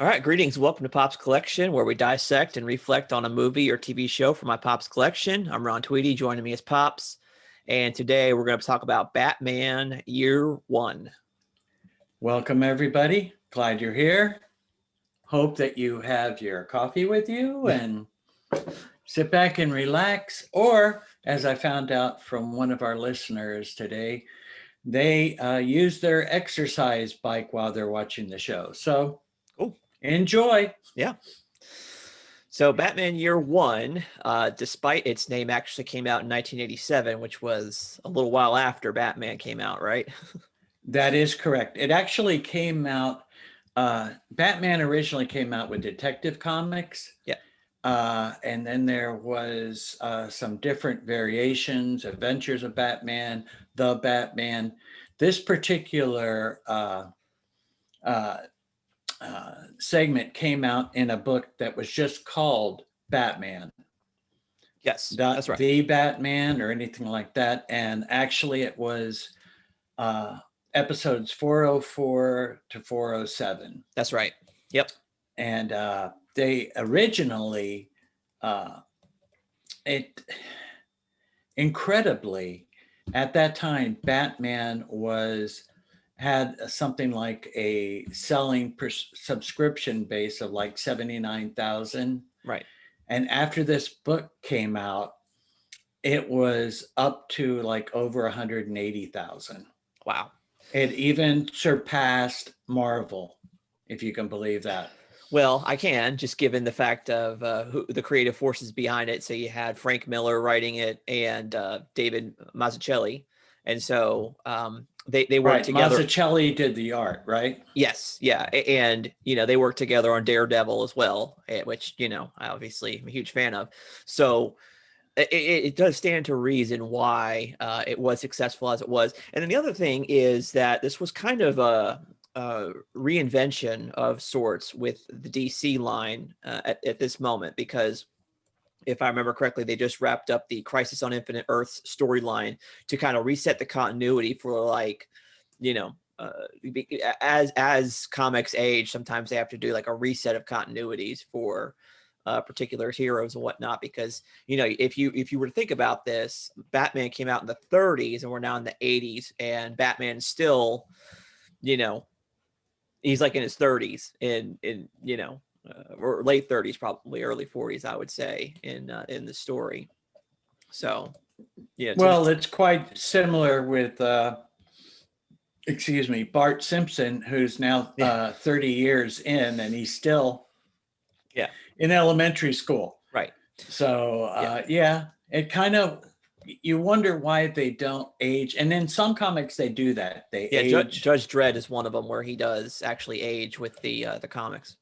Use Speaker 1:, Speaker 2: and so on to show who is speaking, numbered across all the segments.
Speaker 1: All right, greetings. Welcome to Pop's Collection, where we dissect and reflect on a movie or TV show from my Pop's Collection. I'm Ron Tweedy, joining me as Pops. And today we're going to talk about Batman Year One.
Speaker 2: Welcome, everybody. Glad you're here. Hope that you have your coffee with you and sit back and relax. Or, as I found out from one of our listeners today, they use their exercise bike while they're watching the show. So,
Speaker 1: Cool.
Speaker 2: Enjoy.
Speaker 1: Yeah. So Batman Year One, despite its name, actually came out in 1987, which was a little while after Batman came out, right?
Speaker 2: That is correct. It actually came out, Batman originally came out with Detective Comics.
Speaker 1: Yeah.
Speaker 2: And then there was some different variations, Adventures of Batman, The Batman. This particular segment came out in a book that was just called Batman.
Speaker 1: Yes,
Speaker 2: that's right. The Batman or anything like that. And actually it was episodes 404 to 407.
Speaker 1: That's right. Yep.
Speaker 2: And they originally, incredibly, at that time, Batman had something like a selling subscription base of like 79,000.
Speaker 1: Right.
Speaker 2: And after this book came out, it was up to like over 180,000.
Speaker 1: Wow.
Speaker 2: It even surpassed Marvel, if you can believe that.
Speaker 1: Well, I can, just given the fact of who the creative forces behind it. So you had Frank Miller writing it and David Mazzucchelli. And so they worked together.
Speaker 2: Mazzucchelli did the art, right?
Speaker 1: Yes. Yeah. And, they worked together on Daredevil as well, which, I obviously am a huge fan of. So it does stand to reason why it was successful as it was. And then the other thing is that this was kind of a reinvention of sorts with the DC line at this moment, because if I remember correctly, they just wrapped up the Crisis on Infinite Earths storyline to kind of reset the continuity for as comics age, sometimes they have to do like a reset of continuities for particular heroes and whatnot, because if you were to think about this, Batman came out in the 30s and we're now in the 80s, and Batman still, he's like in his 30s or late 30s, probably early 40s, I would say, in the story. So
Speaker 2: it's quite similar with Bart Simpson, who's now 30 years in, and he's still in elementary school.
Speaker 1: Right.
Speaker 2: So it kind of, you wonder why they don't age. And in some comics they do that. They age.
Speaker 1: Judge Dredd is one of them where he does actually age with the comics.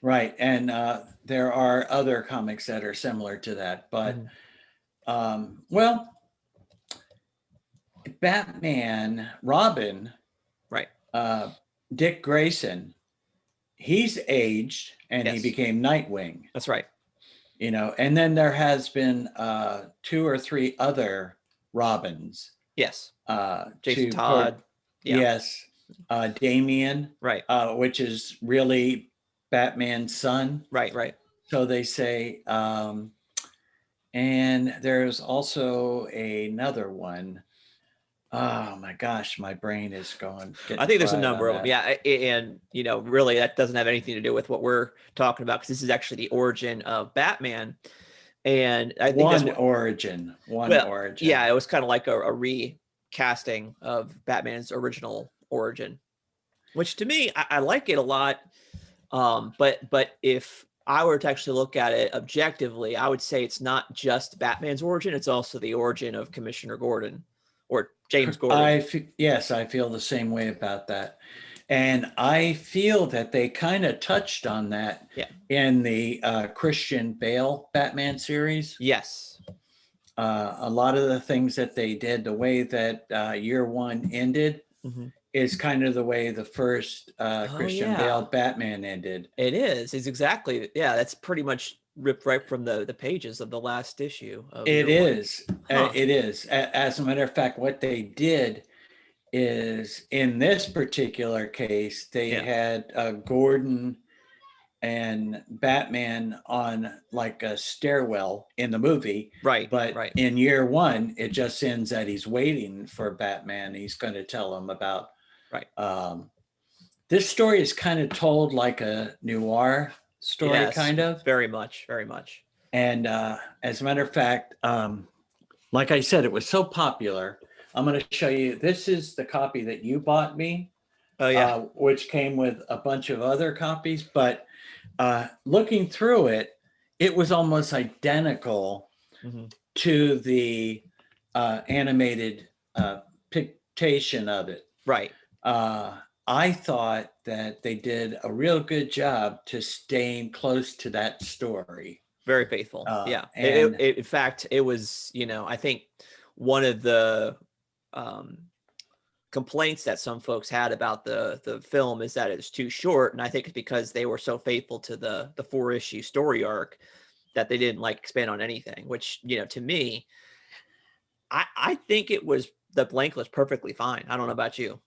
Speaker 2: Right. And there are other comics that are similar to that. But Batman, Robin,
Speaker 1: right.
Speaker 2: Dick Grayson, he's aged and he became Nightwing.
Speaker 1: That's right.
Speaker 2: And then there has been 2 or 3 other Robins.
Speaker 1: Yes. Jason Todd.
Speaker 2: Yes. Damian.
Speaker 1: Right.
Speaker 2: Which is really Batman's son.
Speaker 1: Right.
Speaker 2: So they say. And there's also another one. Oh my gosh, my brain is going.
Speaker 1: I think there's a number of them. Yeah. And, really that doesn't have anything to do with what we're talking about, because this is actually the origin of Batman. And I think
Speaker 2: one origin.
Speaker 1: Yeah, it was kind of like a recasting of Batman's original origin, which to me, I like it a lot. But if I were to actually look at it objectively, I would say it's not just Batman's origin. It's also the origin of Commissioner Gordon. Or James Gordon.
Speaker 2: I feel the same way about that. And I feel that they kind of touched on that in the Christian Bale Batman series.
Speaker 1: Yes.
Speaker 2: A lot of the things that they did, the way that Year One ended is kind of the way the first Christian Bale Batman ended.
Speaker 1: It is. It's exactly. Yeah, that's pretty much ripped right from the pages of the last issue.
Speaker 2: It is. It is. As a matter of fact, what they did is, in this particular case, they had Gordon and Batman on like a stairwell in the movie.
Speaker 1: Right,
Speaker 2: But
Speaker 1: right,
Speaker 2: in year one, it just ends that he's waiting for Batman. He's going to tell him about.
Speaker 1: right.
Speaker 2: Um, this story is kind of told like a noir story,
Speaker 1: Yes,
Speaker 2: kind of.
Speaker 1: very much, very much.
Speaker 2: And as a matter of fact, like I said, it was so popular. I'm going to show you. This is the copy that you bought me,
Speaker 1: Oh yeah.
Speaker 2: which came with a bunch of other copies. But looking through it, it was almost identical
Speaker 1: Hmm.
Speaker 2: to the animated pictation of it.
Speaker 1: Right.
Speaker 2: Uh, I thought that they did a real good job to staying close to that story.
Speaker 1: Very faithful. Yeah.
Speaker 2: And
Speaker 1: In fact, it was, I think one of the um, complaints that some folks had about the film is that it's too short, and I think it's because they were so faithful to the 4-issue story arc that they didn't like expand on anything. Which, to me, I think the blank was perfectly fine. I don't know about you.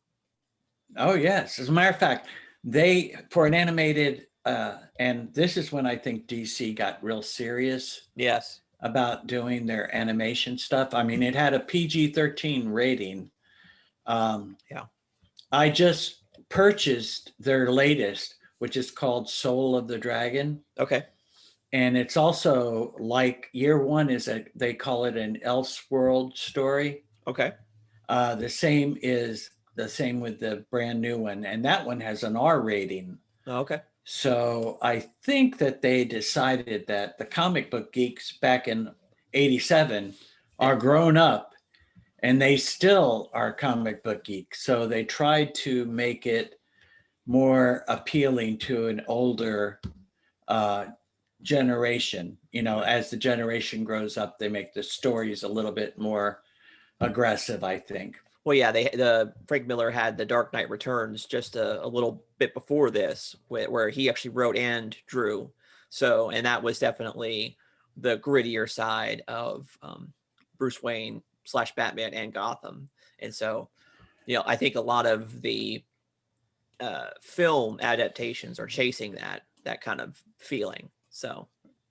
Speaker 2: oh yes, as a matter of fact, they for an animated, and this is when I think DC got real serious
Speaker 1: Yes.
Speaker 2: about doing their animation stuff. I mean, it had a PG-13 rating.
Speaker 1: Yeah.
Speaker 2: I just purchased their latest, which is called Soul of the Dragon.
Speaker 1: Okay.
Speaker 2: And it's also like year one they call it an Elseworld story.
Speaker 1: Okay.
Speaker 2: The same with the brand new one, and that one has an R rating.
Speaker 1: Okay.
Speaker 2: So I think that they decided that the comic book geeks back in '87 are grown up, and they still are comic book geeks. So they tried to make it more appealing to an older generation. As the generation grows up, they make the stories a little bit more aggressive, I think.
Speaker 1: Well, yeah, the Frank Miller had the Dark Knight Returns just a little bit before this, where he actually wrote and drew. So, and that was definitely the grittier side of Bruce Wayne / Batman and Gotham. And so, I think a lot of the film adaptations are chasing that kind of feeling. So,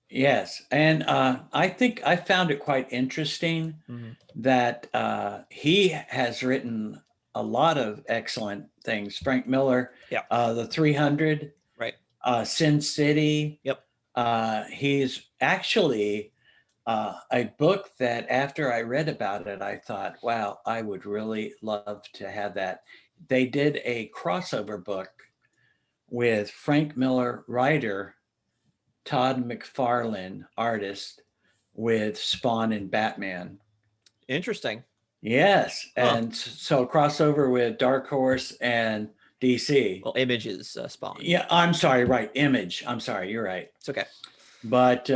Speaker 2: Yes, and I think I found it quite interesting
Speaker 1: mhm.
Speaker 2: that he has written a lot of excellent things. Frank Miller,
Speaker 1: Yeah,
Speaker 2: the 300,
Speaker 1: right.
Speaker 2: Sin City.
Speaker 1: Yep.
Speaker 2: He's actually a book that after I read about it, I thought, wow, I would really love to have that. They did a crossover book with Frank Miller, writer, Todd McFarlane, artist, with Spawn and Batman.
Speaker 1: Interesting.
Speaker 2: Yes,
Speaker 1: Huh.
Speaker 2: and so crossover with Dark Horse and DC.
Speaker 1: Well, Images Spawn.
Speaker 2: Yeah, I'm sorry, right, Image. I'm sorry, you're right.
Speaker 1: It's okay.
Speaker 2: But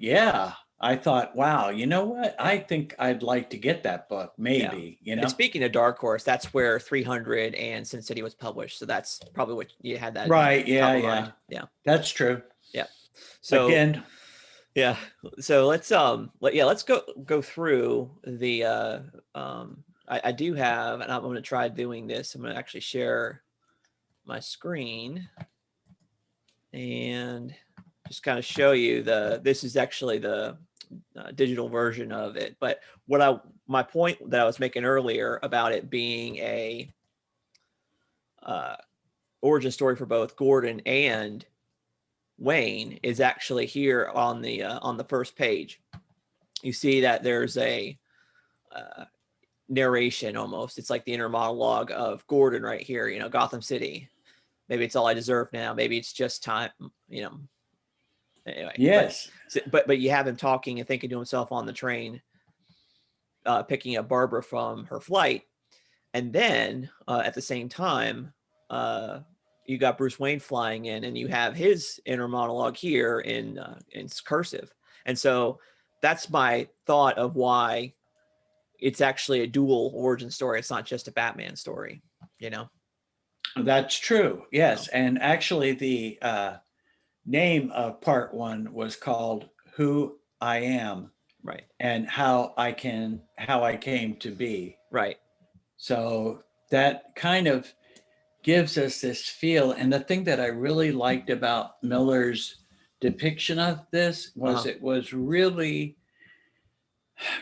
Speaker 2: yeah, I thought, wow, you know what? I think I'd like to get that book,
Speaker 1: Yeah.
Speaker 2: maybe,
Speaker 1: And speaking of Dark Horse, that's where 300 and Sin City was published. So that's probably what you had that
Speaker 2: Right, yeah,
Speaker 1: top of
Speaker 2: yeah.
Speaker 1: mind. Yeah.
Speaker 2: That's true.
Speaker 1: Yeah. So
Speaker 2: Again,
Speaker 1: yeah. So let's go through the I do have, and I'm gonna try doing this. I'm gonna actually share my screen and just kind of show you this is actually the digital version of it. But my point that I was making earlier about it being a origin story for both Gordon and Wayne is actually here on the first page. You see that there's a narration almost. It's like the inner monologue of Gordon right here. Gotham City. Maybe it's all I deserve now. Maybe it's just time. Anyway.
Speaker 2: yes.
Speaker 1: But you have him talking and thinking to himself on the train, picking up Barbara from her flight, and then at the same time, you got Bruce Wayne flying in, and you have his inner monologue here in cursive. And so that's my thought of why it's actually a dual origin story. It's not just a Batman story.
Speaker 2: That's true. Yes.
Speaker 1: So,
Speaker 2: And actually, the name of part one was called Who I Am
Speaker 1: right.
Speaker 2: and how I came to be.
Speaker 1: Right.
Speaker 2: So that kind of gives us this feel. And the thing that I really liked about Miller's depiction of this was it was really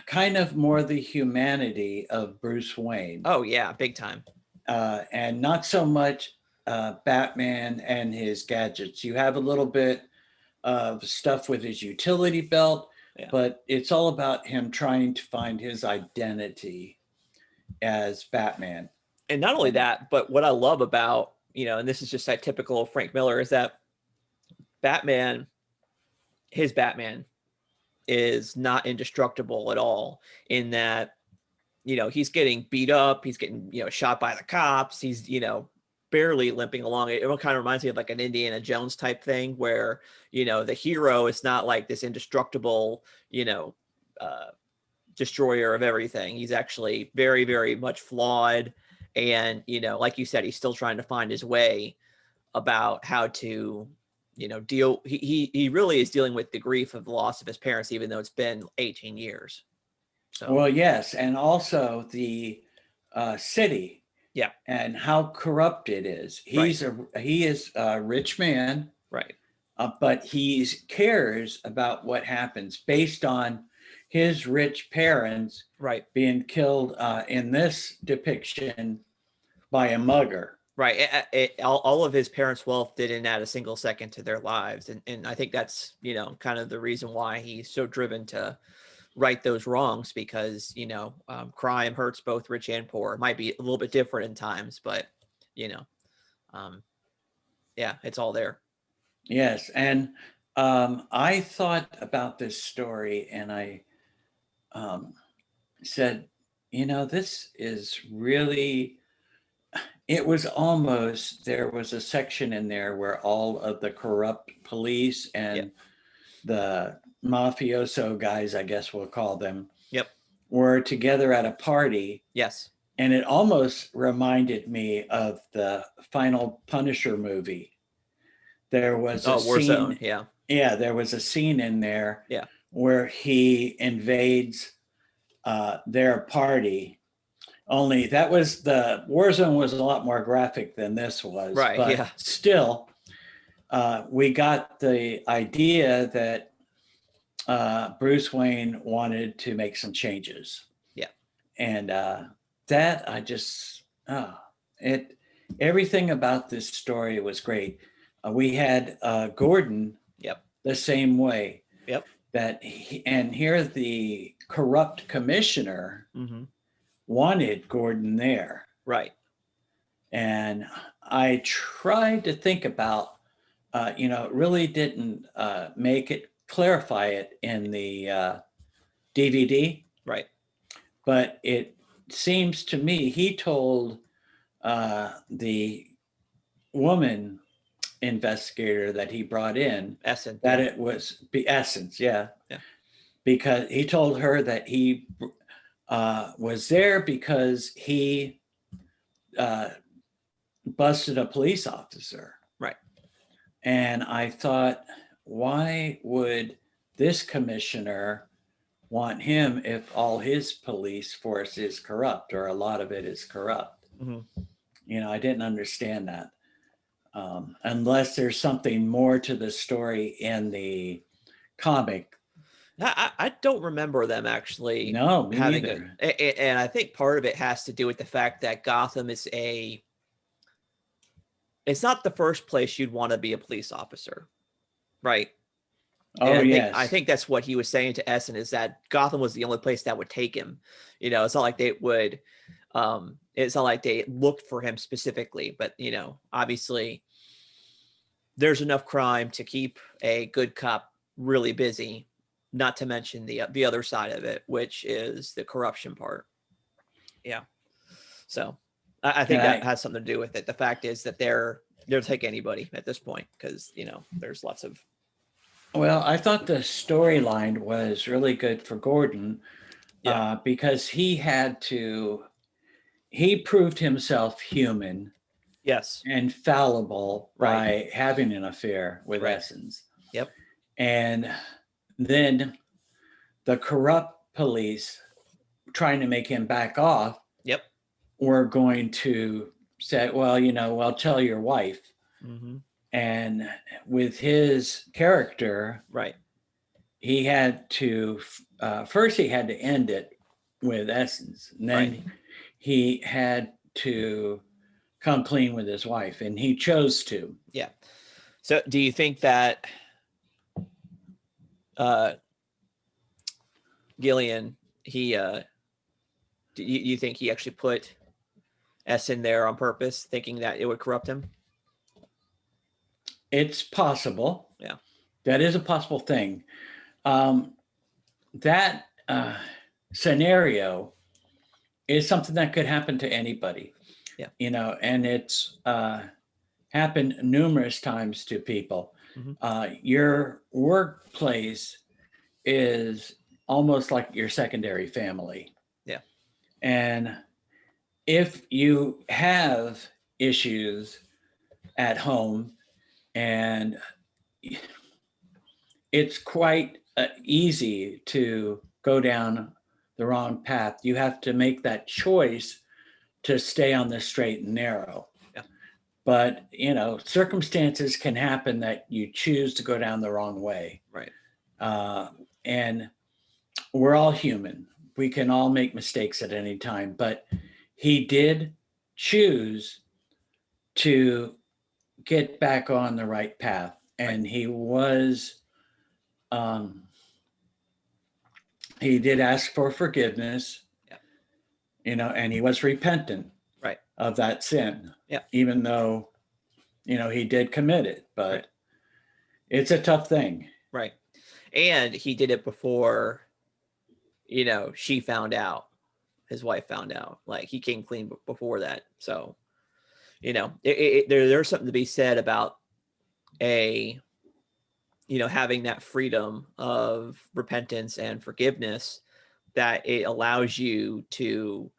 Speaker 2: kind of more the humanity of Bruce Wayne.
Speaker 1: Oh yeah, big time.
Speaker 2: And not so much Batman and his gadgets. You have a little bit of stuff with his utility belt, but it's all about him trying to find his identity as Batman.
Speaker 1: And not only that, but what I love about, and this is just that typical Frank Miller, is that his Batman is not indestructible at all, in that, he's getting beat up, he's getting, shot by the cops, he's, barely limping along. It kind of reminds me of like an Indiana Jones type thing where, the hero is not like this indestructible, destroyer of everything. He's actually very, very much flawed. And, like you said, he's still trying to find his way about how to, deal. He really is dealing with the grief of the loss of his parents, even though it's been 18 years. So,
Speaker 2: well, yes. And also the city.
Speaker 1: Yeah.
Speaker 2: And how corrupt it is. He is a rich man.
Speaker 1: Right.
Speaker 2: But he cares about what happens based on his rich parents being killed in this depiction by a mugger.
Speaker 1: Right. All of his parents' wealth didn't add a single second to their lives. And I think that's, kind of the reason why he's so driven to right those wrongs, because, crime hurts both rich and poor. It might be a little bit different in times, but, yeah, it's all there.
Speaker 2: Yes. And I thought about this story and I said, this is really, it was almost, there was a section in there where all of the corrupt police and the mafioso guys, I guess we'll call them, were together at a party.
Speaker 1: Yes.
Speaker 2: And it almost reminded me of the final Punisher movie. There was a scene.
Speaker 1: Yeah.
Speaker 2: Yeah, there was a scene in there
Speaker 1: Yeah.
Speaker 2: where he invades their party. Only that was, the Warzone was a lot more graphic than this was.
Speaker 1: Right.
Speaker 2: But still, we got the idea that Bruce Wayne wanted to make some changes.
Speaker 1: Yeah.
Speaker 2: And that I just, everything about this story was great. We had Gordon the same way.
Speaker 1: Yep.
Speaker 2: And here the corrupt commissioner wanted Gordon there.
Speaker 1: Right.
Speaker 2: And I tried to think about, it really didn't clarify it in the DVD.
Speaker 1: Right.
Speaker 2: But it seems to me he told the woman investigator that he brought in
Speaker 1: Essence,
Speaker 2: that it was Essence, because he told her that he was there because he busted a police officer.
Speaker 1: Right.
Speaker 2: And I thought, why would this commissioner want him if all his police force is corrupt, or a lot of it is corrupt? I didn't understand that. Unless there's something more to the story in the comic.
Speaker 1: I don't remember them actually
Speaker 2: having
Speaker 1: it. And I think part of it has to do with the fact that Gotham is it's not the first place you'd want to be a police officer. Right.
Speaker 2: Oh, yes.
Speaker 1: I think that's what he was saying to Essen, is that Gotham was the only place that would take him. It's not like they would, it's not like they looked for him specifically, but, obviously there's enough crime to keep a good cop really busy, not to mention the other side of it, which is the corruption part. Yeah. So I think that has something to do with it. The fact is that they'll take anybody at this point because, there's lots of.
Speaker 2: Well, I thought the storyline was really good for Gordon because he proved himself human.
Speaker 1: Yes.
Speaker 2: And fallible by having an affair with Essence.
Speaker 1: Yep.
Speaker 2: And then the corrupt police trying to make him back off were going to said, well, well, tell your wife.
Speaker 1: Mm-hmm.
Speaker 2: And with his character,
Speaker 1: Right.
Speaker 2: he had to, first he had to end it with Essence. And
Speaker 1: Right.
Speaker 2: then he had to come clean with his wife, and he chose to.
Speaker 1: Yeah. So do you think that uh Gillian, do you think he actually put S in there on purpose, thinking that it would corrupt him?
Speaker 2: It's possible.
Speaker 1: Yeah.
Speaker 2: That is a possible thing. That scenario is something that could happen to anybody.
Speaker 1: Yeah.
Speaker 2: And it's happened numerous times to people.
Speaker 1: Mm-hmm.
Speaker 2: Your workplace is almost like your secondary family.
Speaker 1: Yeah.
Speaker 2: And if you have issues at home, and it's quite easy to go down the wrong path, you have to make that choice to stay on the straight and narrow.
Speaker 1: Yeah.
Speaker 2: But, circumstances can happen that you choose to go down the wrong way.
Speaker 1: Right.
Speaker 2: And we're all human. We can all make mistakes at any time. But he did choose to get back on the right path. And he was, he did ask for forgiveness, and he was repentant
Speaker 1: Right.
Speaker 2: of that sin.
Speaker 1: Yeah.
Speaker 2: Even though, he did commit it, but
Speaker 1: Right.
Speaker 2: it's a tough thing.
Speaker 1: Right. And he did it before, she found out, his wife found out. Like, he came clean before that. So, there's something to be said about having that freedom of repentance and forgiveness, that it allows you to,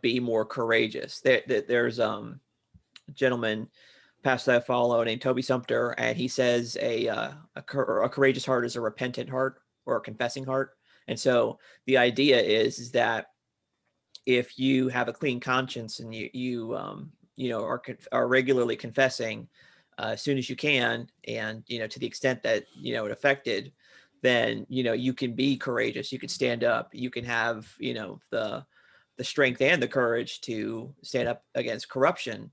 Speaker 1: be more courageous. There's a gentleman pastor I follow named Toby Sumpter, and he says a courageous heart is a repentant heart or a confessing heart. And so the idea is that if you have a clean conscience and you are regularly confessing as soon as you can, and to the extent that it affected, then you can be courageous, you can stand up, you can have the strength and the courage to stand up against corruption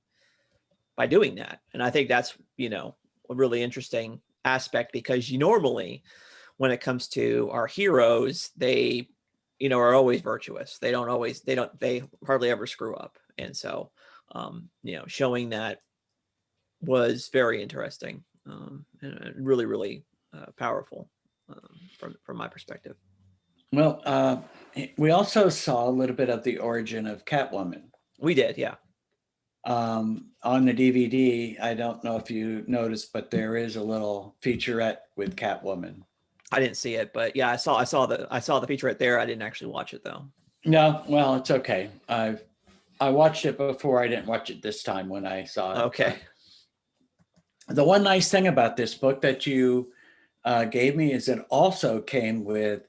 Speaker 1: by doing that. And I think that's a really interesting aspect, because normally when it comes to our heroes, they are always virtuous. They hardly ever screw up. And so showing that was very interesting, and really, really powerful, from my perspective.
Speaker 2: Well, we also saw a little bit of the origin of Catwoman.
Speaker 1: We did, yeah.
Speaker 2: On the DVD, I don't know if you noticed, but there is a little featurette with Catwoman.
Speaker 1: I didn't see it, but yeah, I saw the featurette there. I didn't actually watch it though.
Speaker 2: No, well, it's okay. I watched it before. I didn't watch it this time when I saw it.
Speaker 1: Okay.
Speaker 2: The one nice thing about this book that you gave me is it also came with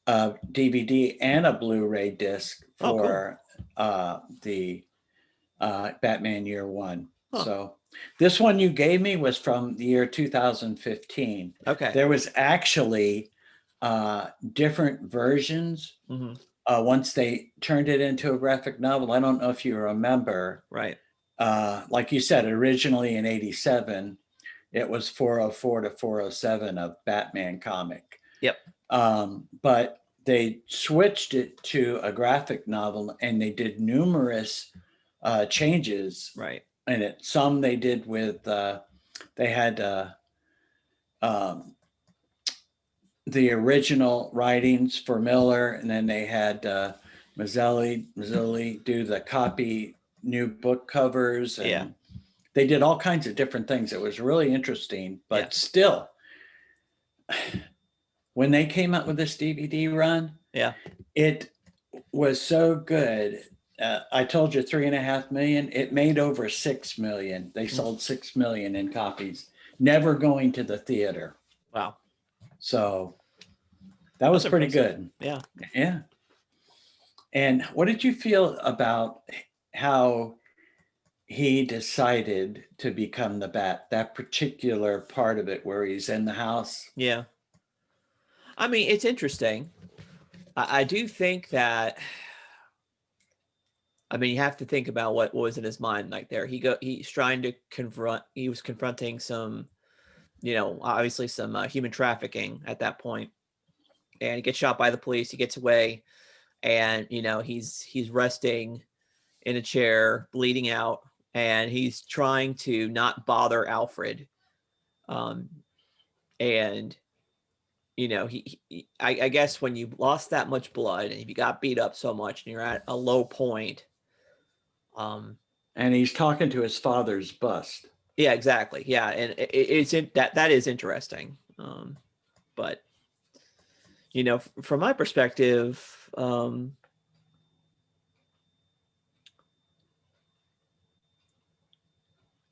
Speaker 2: a DVD and a Blu-ray disc for the Batman Year One. Huh. So this one you gave me was from the year 2015.
Speaker 1: Okay.
Speaker 2: There was actually different versions.
Speaker 1: Mm-hmm.
Speaker 2: Once they turned it into a graphic novel. I don't know if you remember.
Speaker 1: Right.
Speaker 2: Like you said, originally in '87, it was 404 to 407 of Batman comic.
Speaker 1: Yep.
Speaker 2: But they switched it to a graphic novel, and they did numerous changes
Speaker 1: right
Speaker 2: in it. Some they did with they had the original writings for Miller, and then they had Mazzilli do the copy new book covers, and they did all kinds of different things. It was really interesting, but still, when they came out with this DVD run, it was so good. I told you 3.5 million. It made over 6 million. They sold 6 million in copies, never going to the theater.
Speaker 1: Wow.
Speaker 2: So that was pretty good.
Speaker 1: Yeah.
Speaker 2: Yeah. And what did you feel about how he decided to become the Bat, that particular part of it where he's in the house?
Speaker 1: Yeah. I mean, it's interesting. I do think that, I mean, you have to think about what was in his mind like there. He's trying to he was confronting some, obviously some human trafficking at that point. And he gets shot by the police. He gets away, and he's resting in a chair, bleeding out, and he's trying to not bother Alfred. Um, and I guess when you lost that much blood and you got beat up so much and you're at a low point.
Speaker 2: And he's talking to his father's bust.
Speaker 1: Yeah, exactly. Yeah, and it's that is interesting. But from my perspective,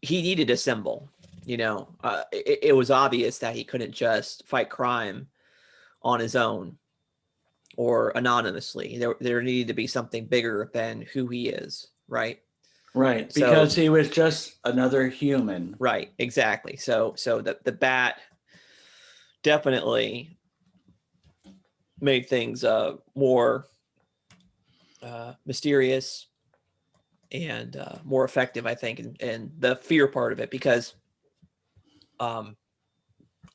Speaker 1: he needed a symbol. It was obvious that he couldn't just fight crime on his own or anonymously. There needed to be something bigger than who he is, right?
Speaker 2: Right, because he was just another human.
Speaker 1: Right, exactly. So the bat definitely made things more mysterious and more effective, I think, and the fear part of it, because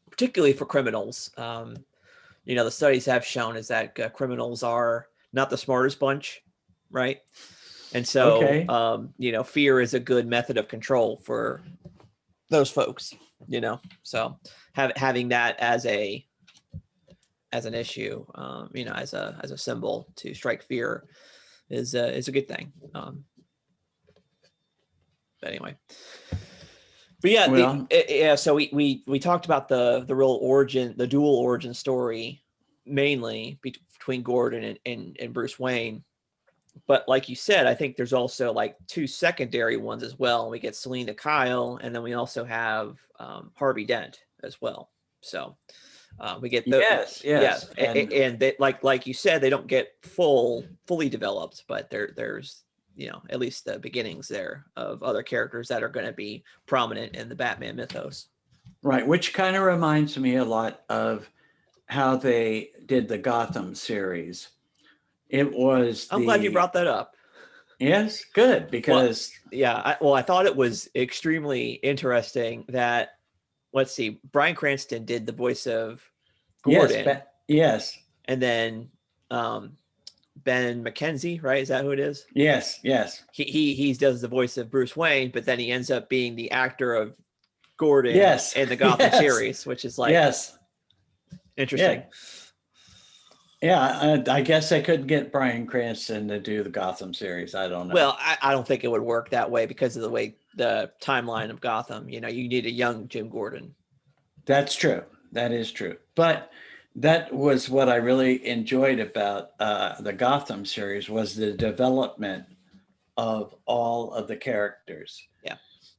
Speaker 1: particularly for criminals, the studies have shown is that criminals are not the smartest bunch, right? And so,
Speaker 2: Okay.
Speaker 1: Fear is a good method of control for those folks, so having that as an issue, as a symbol to strike fear is a good thing. But anyway, but yeah,
Speaker 2: well,
Speaker 1: so we talked about the real origin, the dual origin story, mainly between Gordon and Bruce Wayne. But like you said, I think there's also like two secondary ones as well. We get Selina Kyle, and then we also have Harvey Dent as well. So we get the
Speaker 2: yes,
Speaker 1: yeah, and they, like you said, they don't get fully developed, but there's at least the beginnings there of other characters that are going to be prominent in the Batman mythos.
Speaker 2: Right, which kind of reminds me a lot of how they did the Gotham series. It was
Speaker 1: I'm glad you brought that up.
Speaker 2: Yes, good, because
Speaker 1: I thought it was extremely interesting that, let's see, Bryan Cranston did the voice of Gordon.
Speaker 2: Yes.
Speaker 1: And then Ben McKenzie, right? Is that who it is?
Speaker 2: Yes.
Speaker 1: He does the voice of Bruce Wayne, but then he ends up being the actor of Gordon in the Gotham series, which is like interesting.
Speaker 2: Yeah, I guess I couldn't get Bryan Cranston to do the Gotham series. I don't know.
Speaker 1: Well, I don't think it would work that way because of the way the timeline of Gotham. You need a young Jim Gordon.
Speaker 2: That's true. That is true. But that was what I really enjoyed about the Gotham series was the development of all of the characters.
Speaker 1: Yeah.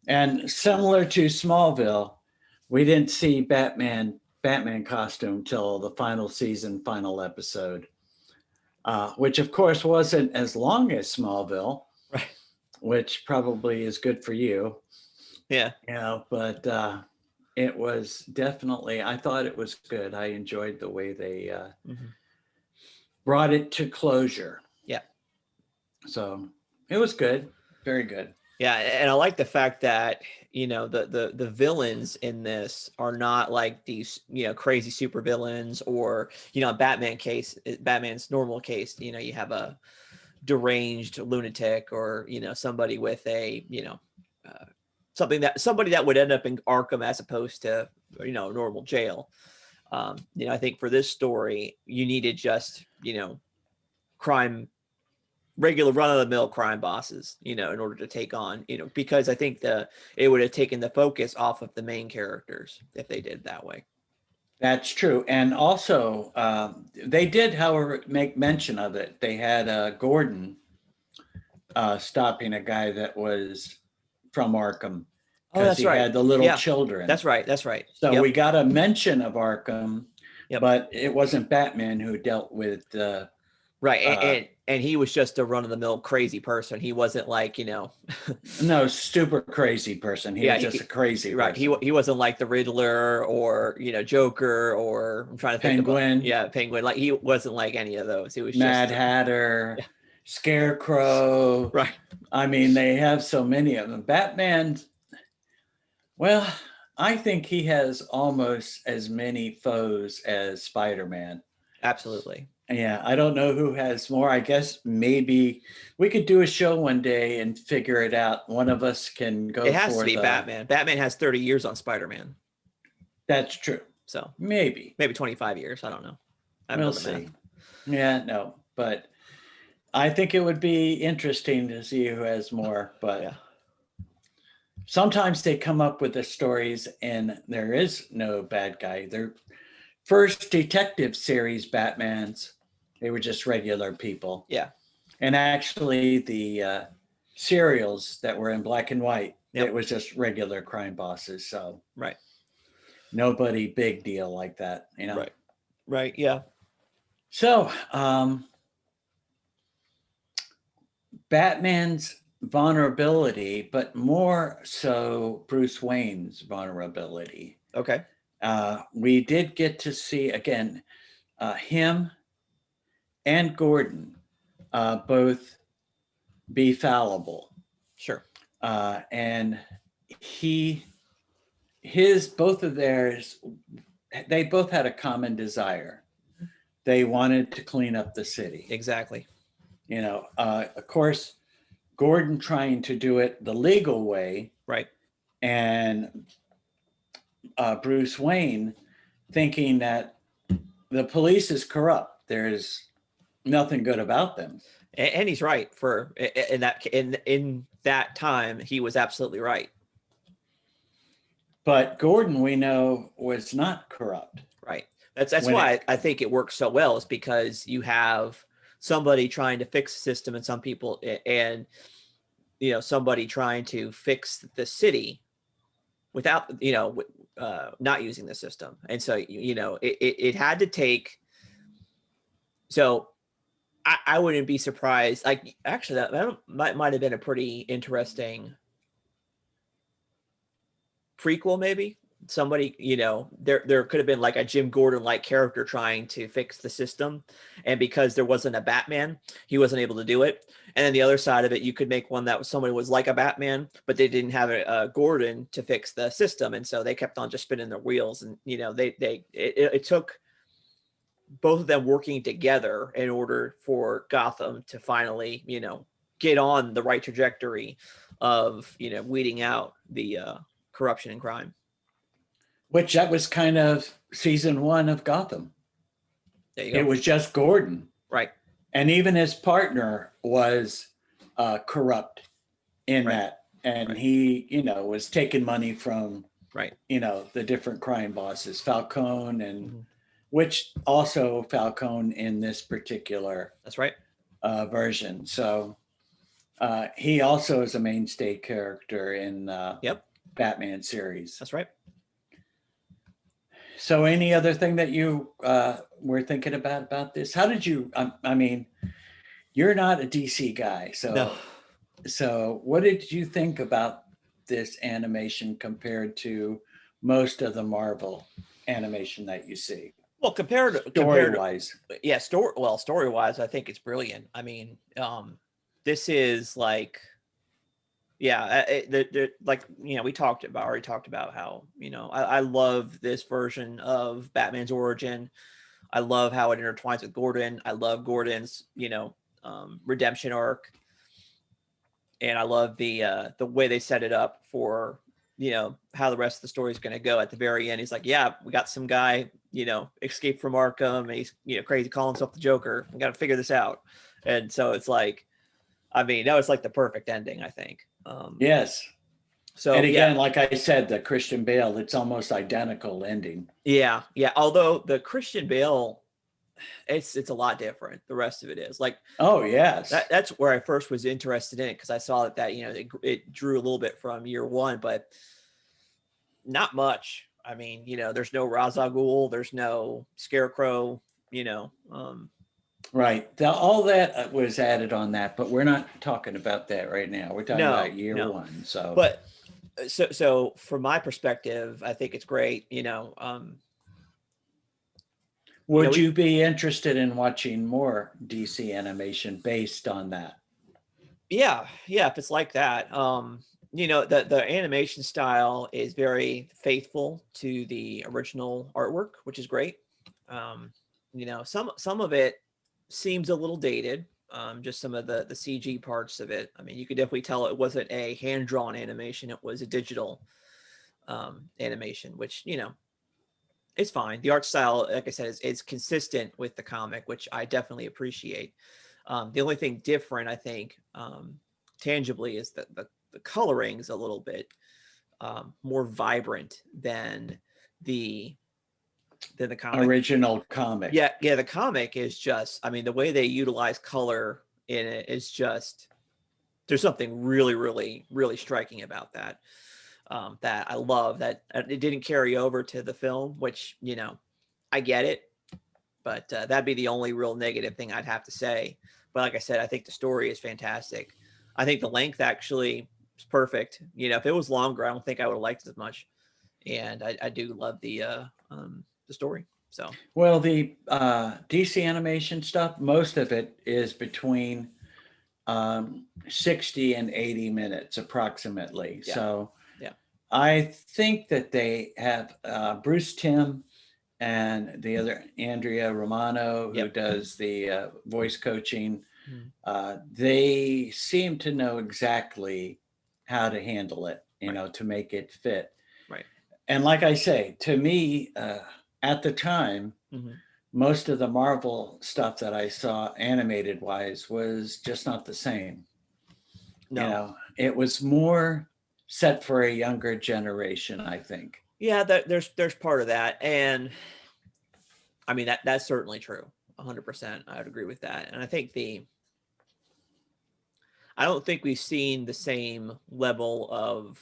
Speaker 2: And similar to Smallville, we didn't see Batman costume till the final episode, which of course wasn't as long as Smallville,
Speaker 1: right?
Speaker 2: Which probably is good for you.
Speaker 1: Yeah.
Speaker 2: But it was definitely, I thought it was good. I enjoyed the way they brought it to closure.
Speaker 1: Yeah.
Speaker 2: So it was good. Very good.
Speaker 1: Yeah, and I like the fact that the villains in this are not like these crazy super villains, or Batman's normal case, you have a deranged lunatic, or somebody with a somebody that would end up in Arkham as opposed to normal jail. I think for this story you needed just regular run-of-the-mill crime bosses, in order to take on, because I think it would have taken the focus off of the main characters if they did that way.
Speaker 2: That's true. And also, they did, however, make mention of it. They had Gordon stopping a guy that was from Arkham because he had the little children.
Speaker 1: That's right.
Speaker 2: So we got a mention of Arkham, but it wasn't Batman who dealt with
Speaker 1: right. and he was just a run-of-the-mill crazy person. He wasn't like,
Speaker 2: No, super crazy person. He
Speaker 1: yeah,
Speaker 2: was just a crazy
Speaker 1: right.
Speaker 2: person.
Speaker 1: He wasn't like the Riddler or Joker, or I'm trying to think of
Speaker 2: Penguin,
Speaker 1: Penguin. Like he wasn't like any of those. He was
Speaker 2: Mad
Speaker 1: just
Speaker 2: Hatter,
Speaker 1: yeah,
Speaker 2: Scarecrow.
Speaker 1: right.
Speaker 2: I mean, they have so many of them. Batman, well, I think he has almost as many foes as Spider-Man.
Speaker 1: Absolutely.
Speaker 2: Yeah, I don't know who has more. I guess maybe we could do a show one day and figure it out. One of us can
Speaker 1: It
Speaker 2: go
Speaker 1: has to
Speaker 2: for
Speaker 1: be
Speaker 2: the.
Speaker 1: Batman. Batman has 30 years on Spider-Man.
Speaker 2: That's true.
Speaker 1: So
Speaker 2: Maybe.
Speaker 1: maybe 25 years. I don't know. I haven't
Speaker 2: We'll
Speaker 1: done the math.
Speaker 2: see. Yeah, no, but I think it would be interesting to see who has more. But
Speaker 1: Yeah.
Speaker 2: sometimes they come up with the stories and there is no bad guy. Their first detective series Batmans, they were just regular people.
Speaker 1: Yeah.
Speaker 2: And actually, the serials that were in black and white,
Speaker 1: Yep.
Speaker 2: it was just regular crime bosses. So
Speaker 1: Right.
Speaker 2: nobody big deal like that,
Speaker 1: Right. Right. Yeah.
Speaker 2: So Batman's vulnerability, but more so Bruce Wayne's vulnerability.
Speaker 1: Okay.
Speaker 2: We did get to see again him and Gordon both be fallible,
Speaker 1: Sure.
Speaker 2: and his both of theirs, they both had a common desire. They wanted to clean up the city.
Speaker 1: Exactly.
Speaker 2: Of course, Gordon trying to do it the legal way,
Speaker 1: Right.
Speaker 2: and Bruce Wayne thinking that the police is corrupt. There's nothing good about them.
Speaker 1: And he's right. For in that time, he was absolutely right.
Speaker 2: But Gordon, we know, was not corrupt.
Speaker 1: Right. That's why I think it works so well, is because you have somebody trying to fix the system, and some people, and somebody trying to fix the city without not using the system. And so it had to take. So I wouldn't be surprised. Like, actually, that might have been a pretty interesting prequel, maybe. Somebody, there could have been like a Jim Gordon like character trying to fix the system, and because there wasn't a Batman, he wasn't able to do it. And then the other side of it, you could make one that somebody was like a Batman, but they didn't have a Gordon to fix the system, and so they kept on just spinning their wheels. And it took both of them working together in order for Gotham to finally get on the right trajectory of weeding out the corruption and crime.
Speaker 2: Which that was kind of season 1 of Gotham.
Speaker 1: There you go.
Speaker 2: It was just Gordon.
Speaker 1: Right.
Speaker 2: And even his partner was corrupt in
Speaker 1: Right.
Speaker 2: that. And
Speaker 1: Right.
Speaker 2: he, was taking money from,
Speaker 1: Right.
Speaker 2: The different crime bosses, Falcone, and which also Falcone in this particular
Speaker 1: That's right.
Speaker 2: Version. So he also is a mainstay character in
Speaker 1: Yep.
Speaker 2: Batman series.
Speaker 1: That's right.
Speaker 2: So any other thing that you were thinking about this? How did you, I mean, you're not a DC guy. So,
Speaker 1: No.
Speaker 2: So what did you think about this animation compared to most of the Marvel animation that you see?
Speaker 1: Well,
Speaker 2: Story-wise.
Speaker 1: Yeah, story-wise, I think it's brilliant. I mean, this is like, yeah, like, we already talked about how, I love this version of Batman's origin. I love how it intertwines with Gordon. I love Gordon's, redemption arc. And I love the way they set it up for, how the rest of the story is going to go. At the very end, he's like, yeah, we got some guy, escaped from Arkham, and he's, crazy, calling himself the Joker. We got to figure this out. And so it's like, I mean, that was like the perfect ending, I think.
Speaker 2: Yes.
Speaker 1: So,
Speaker 2: and again,
Speaker 1: yeah.
Speaker 2: like I said, the Christian Bale, it's almost identical ending.
Speaker 1: Yeah. Yeah. Although the Christian Bale, it's a lot different. The rest of it is like,
Speaker 2: oh yes,
Speaker 1: that's where I first was interested in it, because I saw that it drew a little bit from year one, but not much. I mean, there's no Ra's al Ghul, there's no Scarecrow,
Speaker 2: Right. All that was added on that, but we're not talking about that right now. We're talking about
Speaker 1: No,
Speaker 2: year
Speaker 1: no.
Speaker 2: one. So
Speaker 1: But so from my perspective, I think it's great.
Speaker 2: would
Speaker 1: We
Speaker 2: you be interested in watching more DC animation based on that?
Speaker 1: yeah, if it's like that. The animation style is very faithful to the original artwork, which is great. Some of it seems a little dated. Just some of the CG parts of it. I mean, you could definitely tell it wasn't a hand drawn animation; it was a digital animation, which it's fine. The art style, like I said, is consistent with the comic, which I definitely appreciate. The only thing different, I think, tangibly, is that the coloring is a little bit more vibrant the than the comic.
Speaker 2: Original comic.
Speaker 1: Yeah, the comic is just, I mean, the way they utilize color in it is just, there's something really, really, really striking about that. That I love that it didn't carry over to the film, which I get it, but that'd be the only real negative thing I'd have to say. But like I said, I think the story is fantastic. I think the length actually is perfect. If it was longer, I don't think I would have liked it as much. And I do love the story. So
Speaker 2: Well, the DC animation stuff, most of it is between 60 and 80 minutes approximately.
Speaker 1: yeah,
Speaker 2: So
Speaker 1: yeah,
Speaker 2: I think that they have Bruce Timm and the other Andrea Romano, who
Speaker 1: yep.
Speaker 2: does the voice coaching.
Speaker 1: Mhm.
Speaker 2: They seem to know exactly how to handle it,
Speaker 1: Right,
Speaker 2: to make it fit.
Speaker 1: right.
Speaker 2: And like I say, to me, at the time,
Speaker 1: Hmm.
Speaker 2: most of the Marvel stuff that I saw animated wise was just not the same.
Speaker 1: No,
Speaker 2: It was more set for a younger generation, I think.
Speaker 1: yeah, there's part of that, and I mean that's certainly true. 100%, I would agree with that. And I don't think we've seen the same level of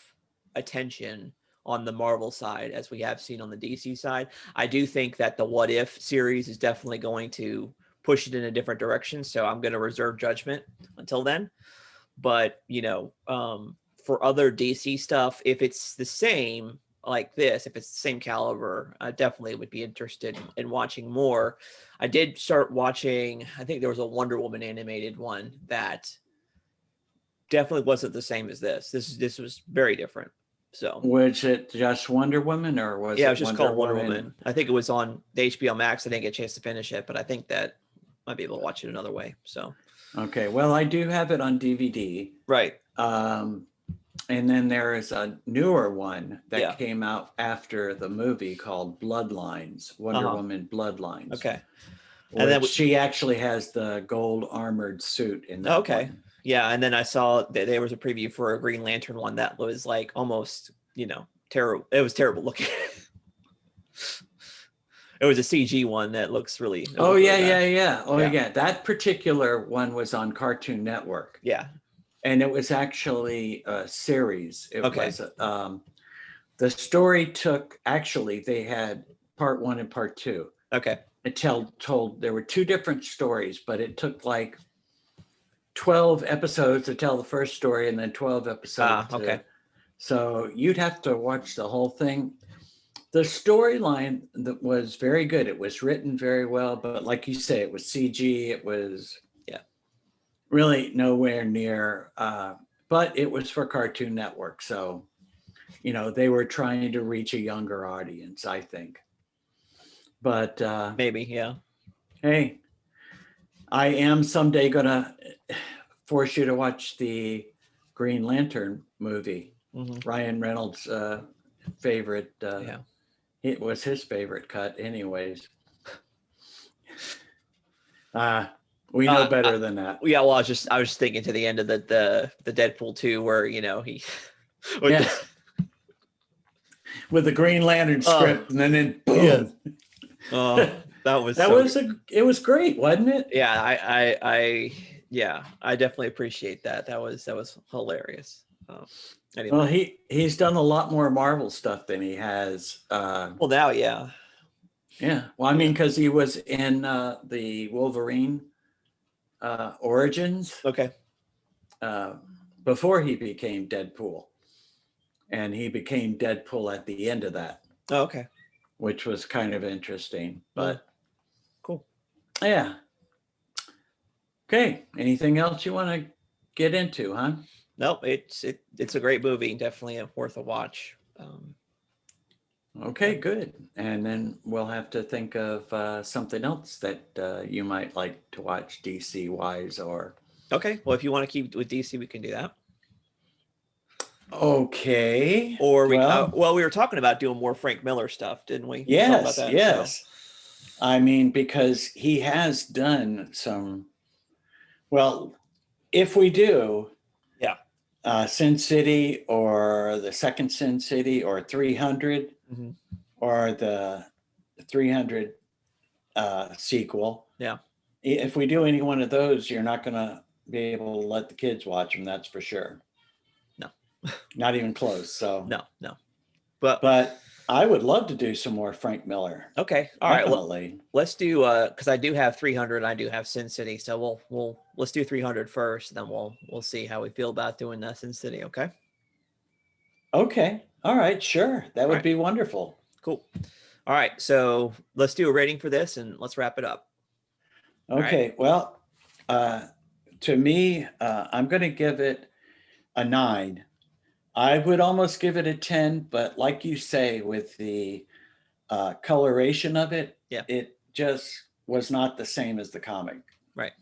Speaker 1: attention on the Marvel side as we have seen on the DC side. I do think that the What If series is definitely going to push it in a different direction. So I'm going to reserve judgment until then. But, for other DC stuff, if it's the same like this, if it's the same caliber, I definitely would be interested in watching more. I did start watching, I think there was a Wonder Woman animated one that definitely wasn't the same as this. This was very different. So
Speaker 2: Was it just Wonder Woman or was
Speaker 1: yeah, it
Speaker 2: it
Speaker 1: was just
Speaker 2: Wonder
Speaker 1: called Wonder
Speaker 2: Woman?
Speaker 1: Woman. I think it was on the HBO Max. I didn't get a chance to finish it, but I think that might be able to watch it another way. So
Speaker 2: Okay, well, I do have it on DVD.
Speaker 1: right,
Speaker 2: Um, and then there is a newer one that
Speaker 1: yeah,
Speaker 2: came out after the movie called Bloodlines, Wonder
Speaker 1: uh huh,
Speaker 2: Woman Bloodlines,
Speaker 1: okay, and then
Speaker 2: which she actually has the gold armored suit in that
Speaker 1: okay,
Speaker 2: one.
Speaker 1: yeah, and then I saw that there was a preview for a Green Lantern one that was like almost terrible. It was terrible looking. It was a CG one that
Speaker 2: Oh,
Speaker 1: looked really
Speaker 2: yeah,
Speaker 1: bad.
Speaker 2: yeah, yeah. Oh,
Speaker 1: Yeah,
Speaker 2: yeah. That particular one was on Cartoon Network.
Speaker 1: yeah,
Speaker 2: And it was actually a series. It
Speaker 1: okay,
Speaker 2: was the story took actually they had part one and part two.
Speaker 1: okay,
Speaker 2: It told there were two different stories, but it took like 12 episodes to tell the first story and then 12 episodes
Speaker 1: okay,
Speaker 2: to so you'd have to watch the whole thing. The storyline that was very good. It was written very well, but like you say, it was CG. It was
Speaker 1: yeah,
Speaker 2: really nowhere near but it was for Cartoon Network, so they were trying to reach a younger audience, I think. But
Speaker 1: maybe, yeah.
Speaker 2: hey, I am someday gonna force you to watch the Green Lantern movie.
Speaker 1: Hmm.
Speaker 2: Ryan Reynolds' favorite.
Speaker 1: Yeah.
Speaker 2: It was his favorite cut, anyways. Uh, we know
Speaker 1: I,
Speaker 2: better than that.
Speaker 1: yeah, well, I was just thinking to the end of the Deadpool 2 where he with
Speaker 2: Yeah,
Speaker 1: the
Speaker 2: with the Green Lantern
Speaker 1: oh
Speaker 2: script, and then
Speaker 1: yes
Speaker 2: boom.
Speaker 1: that was
Speaker 2: That
Speaker 1: so
Speaker 2: was
Speaker 1: good.
Speaker 2: it was great, wasn't it?
Speaker 1: Yeah, I yeah, I definitely appreciate that. That was hilarious.
Speaker 2: Well,
Speaker 1: Anyway,
Speaker 2: he's done a lot more Marvel stuff than he has.
Speaker 1: well now, yeah,
Speaker 2: Yeah, well, I
Speaker 1: yeah,
Speaker 2: mean, because he was in the Wolverine. origins
Speaker 1: Okay.
Speaker 2: before he became Deadpool. And he became Deadpool at the end of that,
Speaker 1: Oh, okay.
Speaker 2: which was kind of interesting.
Speaker 1: Yeah.
Speaker 2: But
Speaker 1: Cool.
Speaker 2: yeah. Okay. Anything else you want to get into, huh?
Speaker 1: Nope, it's a great movie, definitely worth a watch.
Speaker 2: Okay,
Speaker 1: Yeah.
Speaker 2: good. And then we'll have to think of something else that you might like to watch DC wise or.
Speaker 1: Okay, well, if you want to keep with DC, we can do that.
Speaker 2: Okay.
Speaker 1: Or
Speaker 2: Well,
Speaker 1: we were talking about doing more Frank Miller stuff, didn't we? We talked about
Speaker 2: yes,
Speaker 1: that. So
Speaker 2: yes. I mean, because he has done some, well, if we do
Speaker 1: yeah.
Speaker 2: Sin City or the second Sin City or 300
Speaker 1: Hmm.
Speaker 2: or the 300 sequel,
Speaker 1: Yeah.
Speaker 2: if we do any one of those, you're not going to be able to let the kids watch them. That's for sure.
Speaker 1: No.
Speaker 2: Not even close. So,
Speaker 1: No. But
Speaker 2: I would love to do some more Frank Miller.
Speaker 1: okay. All right.
Speaker 2: Definitely.
Speaker 1: Let's do because I do have 300. I do have Sin City, so let's do 300 first. Then we'll see how we feel about doing Sin City. Okay.
Speaker 2: Okay. All right. Sure. That
Speaker 1: All
Speaker 2: would
Speaker 1: right.
Speaker 2: be wonderful.
Speaker 1: Cool. All right. So let's do a rating for this and let's wrap it up.
Speaker 2: Okay.
Speaker 1: Right.
Speaker 2: Well, to me, I'm going to give it a 9. I would almost give it a 10, but like you say, with the coloration of it,
Speaker 1: Yeah.
Speaker 2: it just was not the same as the comic.
Speaker 1: Right.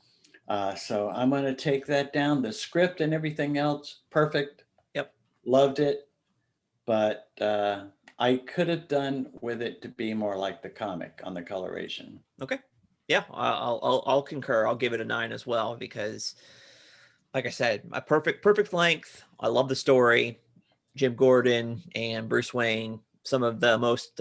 Speaker 2: So I'm going to take that down. The script and everything else, perfect.
Speaker 1: Yep.
Speaker 2: Loved it. But I could have done with it to be more like the comic on the coloration.
Speaker 1: Okay. Yeah, I'll concur. I'll give it a 9 as well because, like I said, a perfect length. I love the story. Jim Gordon and Bruce Wayne, some of the most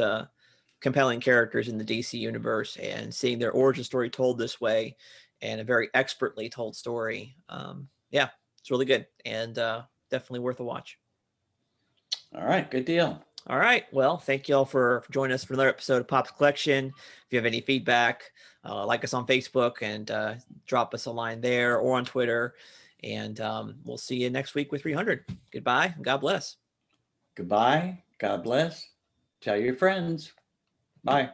Speaker 1: compelling characters in the DC universe, and seeing their origin story told this way, and a very expertly told story. Yeah, it's really good and definitely worth a watch.
Speaker 2: All right, good deal.
Speaker 1: All right. Well, thank you all for joining us for another episode of Pop's Collection. If you have any feedback, like us on Facebook and drop us a line there or on Twitter. And we'll see you next week with 300. Goodbye. And God bless.
Speaker 2: Goodbye. God bless. Tell your friends. Bye.